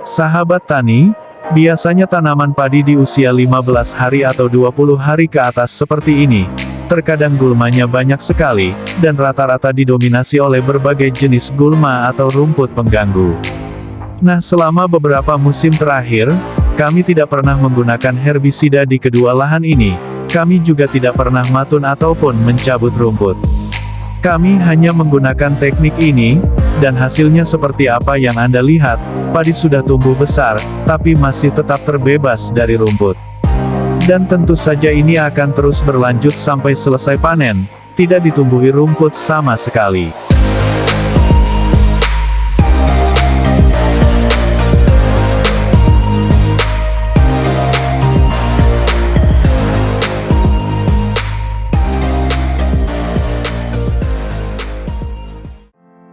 Sahabat tani, biasanya tanaman padi di usia 15 hari atau 20 hari ke atas seperti ini, terkadang gulmanya banyak sekali, dan rata-rata didominasi oleh berbagai jenis gulma atau rumput pengganggu. Nah, selama beberapa musim terakhir, kami tidak pernah menggunakan herbisida di kedua lahan ini. Kami juga tidak pernah matun ataupun mencabut rumput. Kami hanya menggunakan teknik ini, dan hasilnya seperti apa yang Anda lihat. Padi sudah tumbuh besar, tapi masih tetap terbebas dari rumput. Dan tentu saja ini akan terus berlanjut sampai selesai panen, tidak ditumbuhi rumput sama sekali.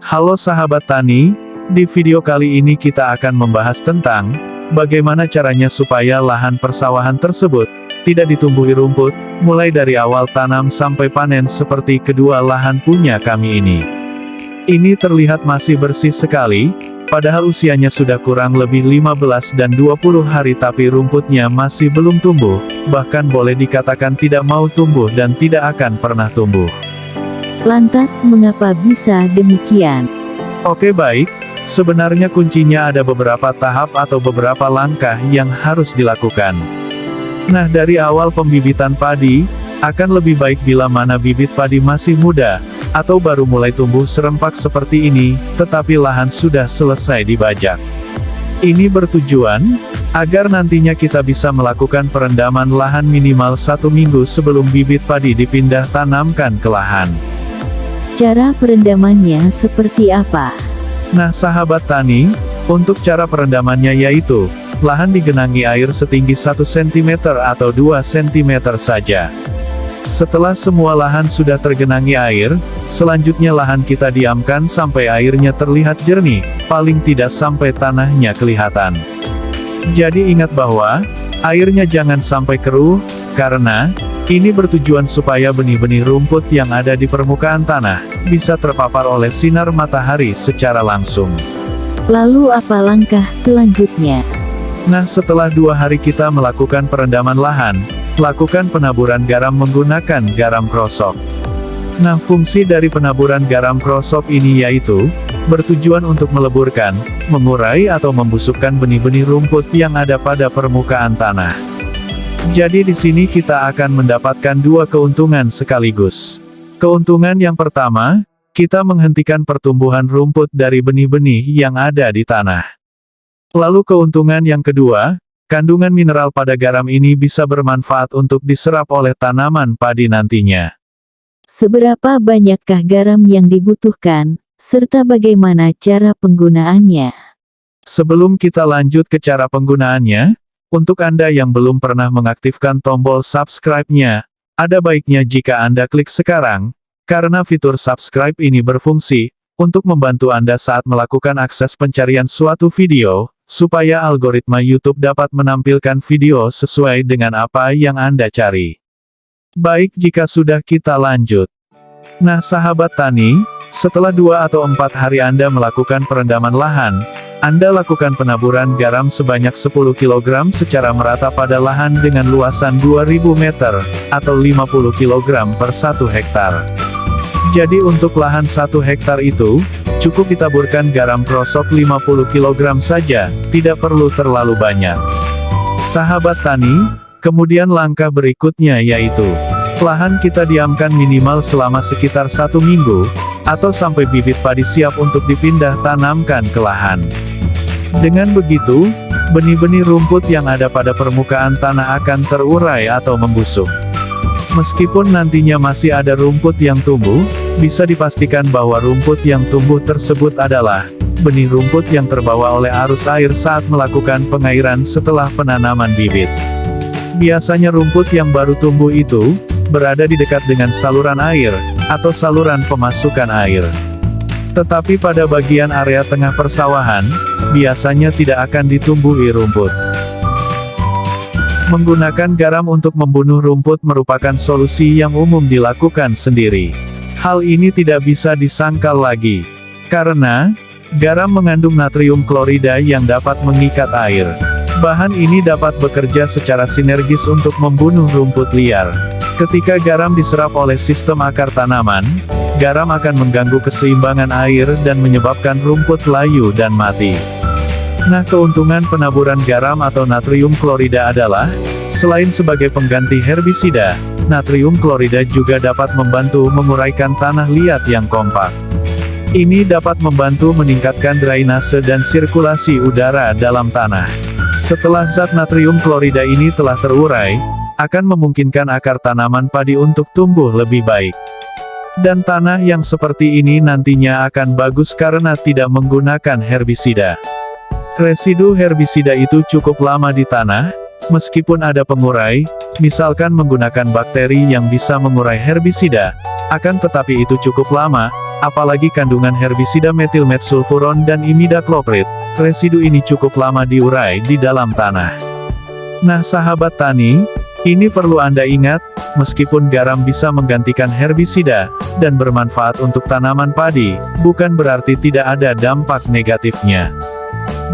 Halo sahabat tani, di video kali ini kita akan membahas tentang bagaimana caranya supaya lahan persawahan tersebut tidak ditumbuhi rumput, mulai dari awal tanam sampai panen seperti kedua lahan punya kami ini. Ini terlihat masih bersih sekali, padahal usianya sudah kurang lebih 15 dan 20 hari tapi rumputnya masih belum tumbuh, bahkan boleh dikatakan tidak mau tumbuh dan tidak akan pernah tumbuh. Lantas mengapa bisa demikian? Oke baik, sebenarnya kuncinya ada beberapa tahap atau beberapa langkah yang harus dilakukan. Nah, dari awal pembibitan padi, akan lebih baik bila mana bibit padi masih muda, atau baru mulai tumbuh serempak seperti ini, tetapi lahan sudah selesai dibajak. Ini bertujuan, agar nantinya kita bisa melakukan perendaman lahan minimal 1 minggu sebelum bibit padi dipindah tanamkan ke lahan. Cara perendamannya seperti apa? Nah sahabat tani, untuk cara perendamannya yaitu, lahan digenangi air setinggi 1 cm atau 2 cm saja. Setelah semua lahan sudah tergenangi air, selanjutnya lahan kita diamkan sampai airnya terlihat jernih, paling tidak sampai tanahnya kelihatan. Jadi ingat bahwa, airnya jangan sampai keruh, karena ini bertujuan supaya benih-benih rumput yang ada di permukaan tanah, bisa terpapar oleh sinar matahari secara langsung. Lalu apa langkah selanjutnya? Nah setelah 2 hari kita melakukan perendaman lahan, lakukan penaburan garam menggunakan garam krosok. Nah fungsi dari penaburan garam krosok ini yaitu, bertujuan untuk meleburkan, mengurai atau membusukkan benih-benih rumput yang ada pada permukaan tanah. Jadi di sini kita akan mendapatkan 2 keuntungan sekaligus. Keuntungan yang pertama, kita menghentikan pertumbuhan rumput dari benih-benih yang ada di tanah. Lalu keuntungan yang kedua, kandungan mineral pada garam ini bisa bermanfaat untuk diserap oleh tanaman padi nantinya. Seberapa banyakkah garam yang dibutuhkan, serta bagaimana cara penggunaannya? Sebelum kita lanjut ke cara penggunaannya, untuk Anda yang belum pernah mengaktifkan tombol subscribe-nya, ada baiknya jika Anda klik sekarang, karena fitur subscribe ini berfungsi untuk membantu Anda saat melakukan akses pencarian suatu video, supaya algoritma YouTube dapat menampilkan video sesuai dengan apa yang Anda cari. Baik, jika sudah kita lanjut. Nah sahabat tani, setelah 2 atau 4 hari Anda melakukan perendaman lahan, Anda lakukan penaburan garam sebanyak 10 kg secara merata pada lahan dengan luasan 2000 meter, atau 50 kg per 1 hektar. Jadi untuk lahan 1 hektar itu, cukup ditaburkan garam krosok 50 kg saja, tidak perlu terlalu banyak. Sahabat tani, kemudian langkah berikutnya yaitu, lahan kita diamkan minimal selama sekitar 1 minggu, atau sampai bibit padi siap untuk dipindah tanamkan ke lahan. Dengan begitu, benih-benih rumput yang ada pada permukaan tanah akan terurai atau membusuk. Meskipun nantinya masih ada rumput yang tumbuh, bisa dipastikan bahwa rumput yang tumbuh tersebut adalah benih rumput yang terbawa oleh arus air saat melakukan pengairan setelah penanaman bibit. Biasanya rumput yang baru tumbuh itu berada di dekat dengan saluran air atau saluran pemasukan air. Tetapi pada bagian area tengah persawahan, biasanya tidak akan ditumbuhi rumput. Menggunakan garam untuk membunuh rumput merupakan solusi yang umum dilakukan sendiri. Hal ini tidak bisa disangkal lagi. Karena, Garam mengandung natrium klorida yang dapat mengikat air. Bahan ini dapat bekerja secara sinergis untuk membunuh rumput liar. Ketika garam diserap oleh sistem akar tanaman, garam akan mengganggu keseimbangan air dan menyebabkan rumput layu dan mati. Nah, keuntungan penaburan garam atau natrium klorida adalah, selain sebagai pengganti herbisida, natrium klorida juga dapat membantu menguraikan tanah liat yang kompak. Ini dapat membantu meningkatkan drainase dan sirkulasi udara dalam tanah. Setelah zat natrium klorida ini telah terurai, akan memungkinkan akar tanaman padi untuk tumbuh lebih baik. Dan tanah yang seperti ini nantinya akan bagus karena tidak menggunakan herbisida. Residu herbisida itu cukup lama di tanah, meskipun ada pengurai, misalkan menggunakan bakteri yang bisa mengurai herbisida, akan tetapi itu cukup lama, apalagi kandungan herbisida metilmetsulfuron dan imidakloprid, residu ini cukup lama diurai di dalam tanah. Nah sahabat tani, ini perlu Anda ingat, meskipun garam bisa menggantikan herbisida, dan bermanfaat untuk tanaman padi, bukan berarti tidak ada dampak negatifnya.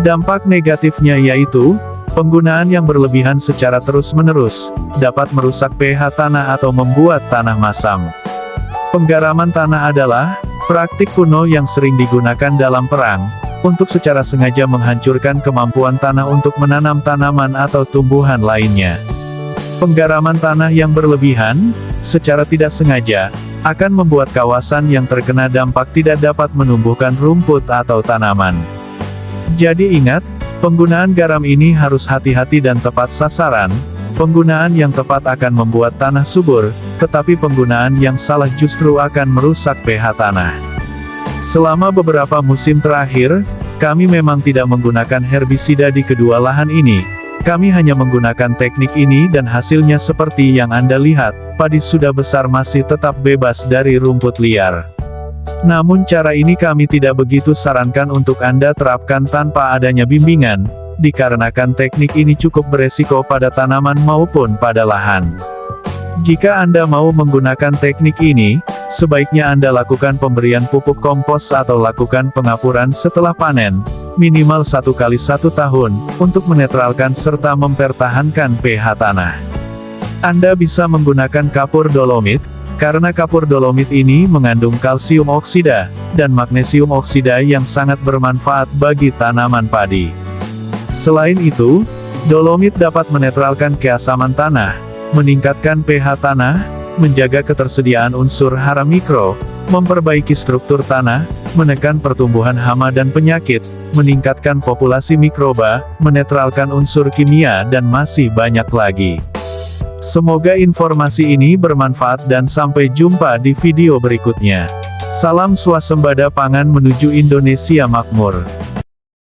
Dampak negatifnya yaitu, penggunaan yang berlebihan secara terus-menerus, dapat merusak pH tanah atau membuat tanah masam. Penggaraman tanah adalah praktik kuno yang sering digunakan dalam perang, untuk secara sengaja menghancurkan kemampuan tanah untuk menanam tanaman atau tumbuhan lainnya. Penggaraman tanah yang berlebihan, secara tidak sengaja, akan membuat kawasan yang terkena dampak tidak dapat menumbuhkan rumput atau tanaman. Jadi ingat, penggunaan garam ini harus hati-hati dan tepat sasaran. Penggunaan yang tepat akan membuat tanah subur, tetapi penggunaan yang salah justru akan merusak pH tanah. Selama beberapa musim terakhir, kami memang tidak menggunakan herbisida di kedua lahan ini. Kami hanya menggunakan teknik ini dan hasilnya seperti yang Anda lihat, padi sudah besar masih tetap bebas dari rumput liar. Namun cara ini kami tidak begitu sarankan untuk Anda terapkan tanpa adanya bimbingan, dikarenakan teknik ini cukup beresiko pada tanaman maupun pada lahan. Jika Anda mau menggunakan teknik ini, sebaiknya Anda lakukan pemberian pupuk kompos atau lakukan pengapuran setelah panen, minimal 1 kali 1 tahun, untuk menetralkan serta mempertahankan pH tanah. Anda bisa menggunakan kapur dolomit, karena kapur dolomit ini mengandung kalsium oksida, dan magnesium oksida yang sangat bermanfaat bagi tanaman padi. Selain itu, dolomit dapat menetralkan keasaman tanah, meningkatkan pH tanah, menjaga ketersediaan unsur hara mikro, memperbaiki struktur tanah, menekan pertumbuhan hama dan penyakit, meningkatkan populasi mikroba, menetralkan unsur kimia dan masih banyak lagi. Semoga informasi ini bermanfaat dan sampai jumpa di video berikutnya. Salam swasembada pangan menuju Indonesia makmur.